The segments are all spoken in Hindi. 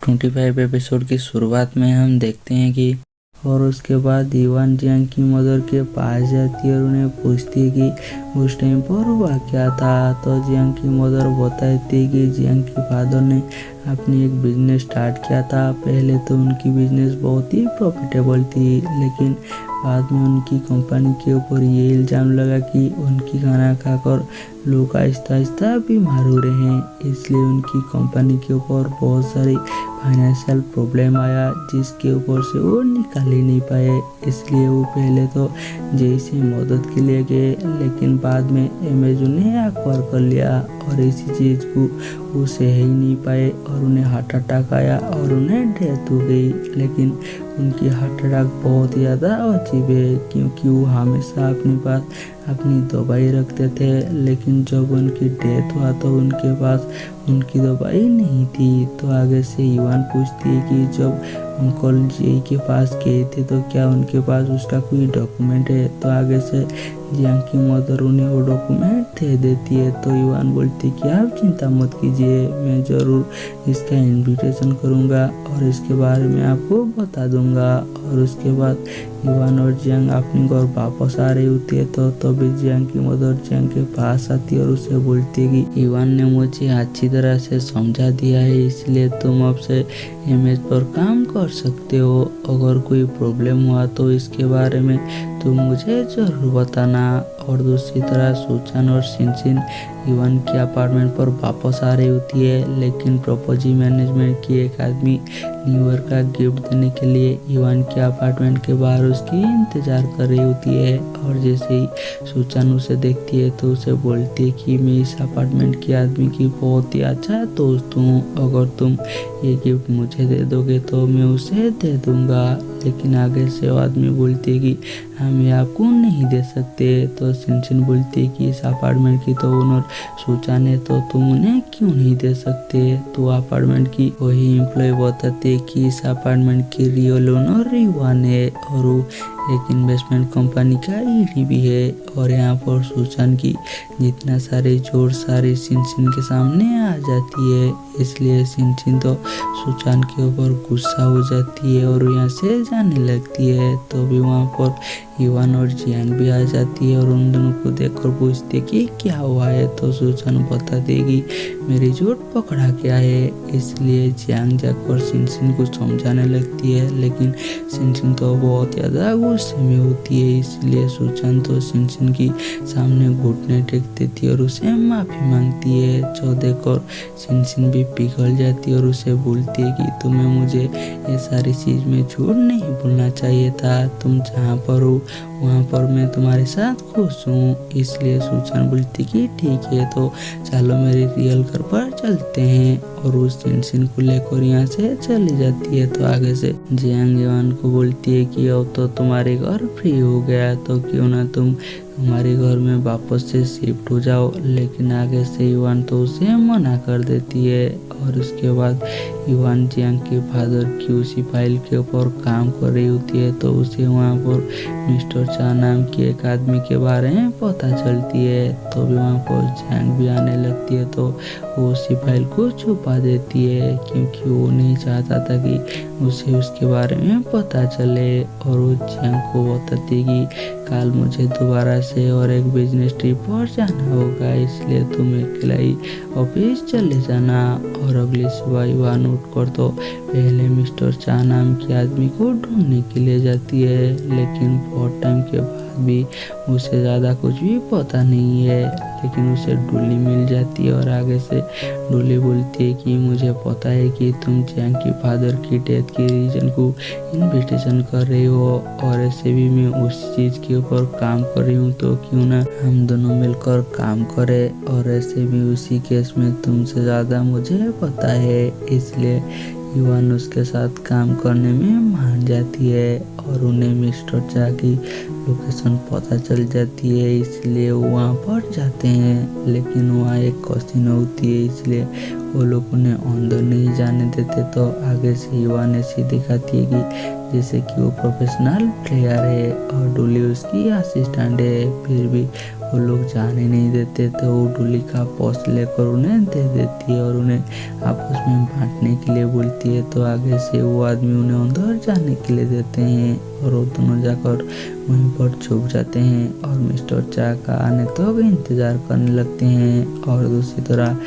25 एपिसोड की शुरुआत में हम देखते हैं कि और उसके बाद इवान जियांग की मदर के पास जाती है और उन्हें पूछती है कि उस टाइम पर हुआ क्या था। तो जियांग की मदर बताती है कि जियांग के फादर ने अपनी एक बिजनेस स्टार्ट किया था। पहले तो उनकी बिजनेस बहुत ही प्रॉफिटेबल थी, लेकिन बाद में उनकी कंपनी के ऊपर ये इल्ज़ाम लगा कि उनकी खाना खाकर लोग आहिस्ता आहिस्ता बीमार हो रहे हैं, इसलिए उनकी कंपनी के ऊपर बहुत सारी फाइनेंशियल प्रॉब्लम आया, जिसके ऊपर से वो निकाल ही नहीं पाए। इसलिए वो पहले तो जय से मदद के लिए गए, लेकिन बाद में अमेज़न ने एक्वायर कर लिया और इसी चीज़ को वो सह ही नहीं पाए और उन्हें हार्ट अटैक आया और उन्हें डेथ हो गई। लेकिन उनकी हार्ट अटैक बहुत ज़्यादा अजीब है, क्योंकि वो हमेशा अपने पास अपनी दवाई रखते थे, लेकिन जब उनकी डेथ हुआ तो उनके पास उनकी दवाई नहीं थी। तो आगे से इवान पूछती है कि जब अंकल जी के पास गए थे तो क्या उनके पास उसका कोई डॉक्यूमेंट है। तो आगे से जियांग की मदर उन्हें वो डॉक्यूमेंट दे देती है। तो इवान बोलती है कि आप चिंता मत कीजिए, मैं ज़रूर इसका इन्विटेशन करूँगा और इसके बारे में आपको बता दूँगा। और उसके बाद इवान और जियांग अपने घर वापस आ रही होती है। तो तभी जियांग की मदर जियांग के पास आती है और उसे बोलती है कि इवान ने मुझे अच्छी तरह से समझा दिया है, इसलिए तुम अब से इमेज पर काम कर सकते हो। अगर कोई प्रॉब्लम हुआ तो इसके बारे में तुम मुझे ज़रूर बताना। और दूसरी तरह सुचान और सिनसिन इवान के अपार्टमेंट पर वापस आ रही होती है, लेकिन प्रॉपर्टी मैनेजमेंट की एक आदमी न्यू ईयर का गिफ्ट देने के लिए इवान के अपार्टमेंट के बाहर उसकी इंतज़ार कर रही होती है। और जैसे ही सुचान उसे देखती है तो उसे बोलती है कि मैं इस अपार्टमेंट के आदमी की बहुत ही अच्छा दोस्त हूँ, अगर तुम ये गिफ्ट मुझे दे दोगे तो मैं उसे दे दूँगा। लेकिन आगे से वो आदमी बोलती है कि हम ये आपको नहीं दे सकते। तो सिनसिन बोलती है कि इस अपार्टमेंट की तो ओनर सुचान है, तो तुम उन्हें क्यों नहीं दे सकते। तो अपार्टमेंट की वही एम्प्लॉय बताते हैं कि इस अपार्टमेंट की रियल ओनर इवान है और वो एक इन्वेस्टमेंट कंपनी का ईडी भी है। और यहाँ पर सुचान की जितना सारे जोर सारी सिनसिन के सामने आ जाती है, इसलिए सिनसिन तो सुचान के ऊपर गुस्सा हो जाती है और यहाँ से जाने लगती है। तो भी वहाँ पर इवान और जियांग भी आ जाती है और उन दोनों को देखकर पूछती है कि क्या हुआ है। तो सुचान बता देगी मेरी चोट पकड़ा गया है। इसलिए जियांग जाकर सिनसिन को समझाने लगती है, लेकिन सिनसिन तो बहुत ज़्यादा गुस्से में होती है। इसलिए सुचान तो सिनसिन की सामने घुटने टेक देती है और उसे माफ़ी मांगती है, जो देखकर सिनसिन भी पिघल जाती है और उसे बोलती है कि तुम्हें मुझे ये सारी चीज़ में झूठ नहीं बोलना चाहिए था, तुम जहाँ पर हो वहाँ पर मैं तुम्हारे साथ खुश हूँ। इसलिए सुचान बोलती कि ठीक है, तो चलो मेरे रियल घर पर चलते हैं। और उस सिनसिन को लेकर यहाँ से चली जाती है। तो आगे से जियांग इवान को बोलती है कि अब तो तुम्हारे घर फ्री हो गया, तो क्यों ना तुम हमारे घर में वापस से शिफ्ट हो जाओ। लेकिन आगे से इवान तो उसे मना कर देती है। और उसके बाद इवान जियांग के फादर की उसी फाइल के ऊपर काम कर रही होती है। तो उसे वहाँ पर मिस्टर चा नाम के एक आदमी के बारे में पता चलती है। तो भी वहाँ पर जियांग भी आने लगती है, तो वो उसी फाइल को छुपा देती है, क्योंकि वो नहीं चाहता था कि उसे उसके बारे में पता चले। और वो जियांग को बताती है कि कल मुझे दोबारा से और एक बिजनेस ट्रिप पर जाना होगा, इसलिए तुम अकेला ही ऑफिस चले जाना। और अगली सुबह इवान उठकर तो पहले मिस्टर चा नाम के आदमी को ढूंढने के लिए जाती है, लेकिन बहुत टाइम के बाद भी उसे ज़्यादा कुछ भी पता नहीं है। लेकिन उसे डोली मिल जाती है और आगे से डोली बोलती है कि मुझे पता है कि तुम जियांग के फादर की डेथ के रीजन को इन्विटेशन कर रही हो, और ऐसे भी मैं उस चीज़ के ऊपर काम कर रही हूँ, तो क्यों ना हम दोनों मिलकर काम करें। और ऐसे भी उसी केस में तुमसे ज़्यादा मुझे पता है, इसलिए इवान उसके साथ काम करने में मान जाती है। और उन्हें मिस्टर चा की लोकेशन पता चल जाती है, इसलिए वो वहाँ पर जाते हैं। लेकिन वहाँ एक कैसीनो होती है, इसलिए वो लोग उन्हें अंदर नहीं जाने देते। तो आगे से इवान ऐसी दिखाती है कि जैसे कि वो प्रोफेशनल प्लेयर है और डोली उसकी असिस्टेंट है, फिर भी वो लोग जाने नहीं देते तो वो डोली का पोस्ट लेकर उन्हें दे देती है और उन्हें आपस में बांटने के लिए बोलती है। तो आगे से वो आदमी उन्हें अंदर जाने के लिए देते हैं और वो दोनों जाकर वहीं पर छुप जाते हैं और मिस्टर चा का आने तक इंतज़ार करने लगते हैं। और दूसरी तरह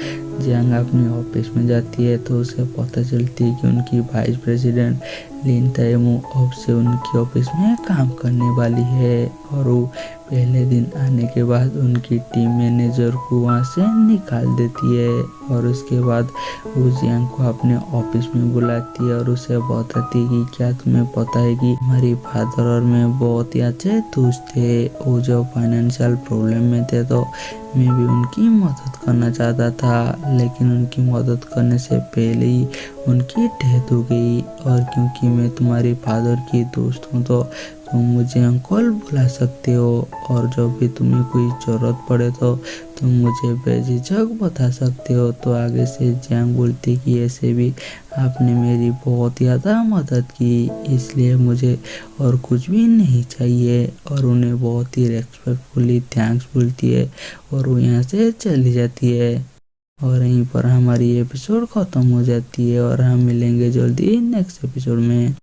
जियांग अपने ऑफिस में जाती है तो उसे पता चलती है कि उनकी वाइस प्रेसिडेंट लिन ताएमो अब से उनकी ऑफिस में काम करने वाली है। और वो पहले दिन आने के बाद उनकी टीम मैनेजर को वहाँ से निकाल देती है और उसके बाद वो जियांग को अपने ऑफिस में बुलाती है और उसे बताती है कि क्या तुम्हें पता है कि हमारी फादर और मैं बहुत ही अच्छे दोस्त थे। वो जब फाइनेंशियल प्रॉब्लम में थे तो मैं भी उनकी मदद करना चाहता था, लेकिन उनकी मदद करने से पहले ही उनकी डेथ हो गई। और क्योंकि मैं तुम्हारे फादर की दोस्त हूँ तो तुम मुझे अंकल बुला सकते हो और जब भी तुम्हें कोई ज़रूरत पड़े तो तुम मुझे बेझिझक बता सकते हो। तो आगे से जियांग बोलती कि ऐसे भी आपने मेरी बहुत ज़्यादा मदद की, इसलिए मुझे और कुछ भी नहीं चाहिए। और उन्हें बहुत ही रेस्पेक्टफुली थैंक्स बोलती है और वो यहाँ से चली जाती है। और यहीं पर हमारी एपिसोड ख़त्म हो जाती है और हम मिलेंगे जल्दी नेक्स्ट एपिसोड में।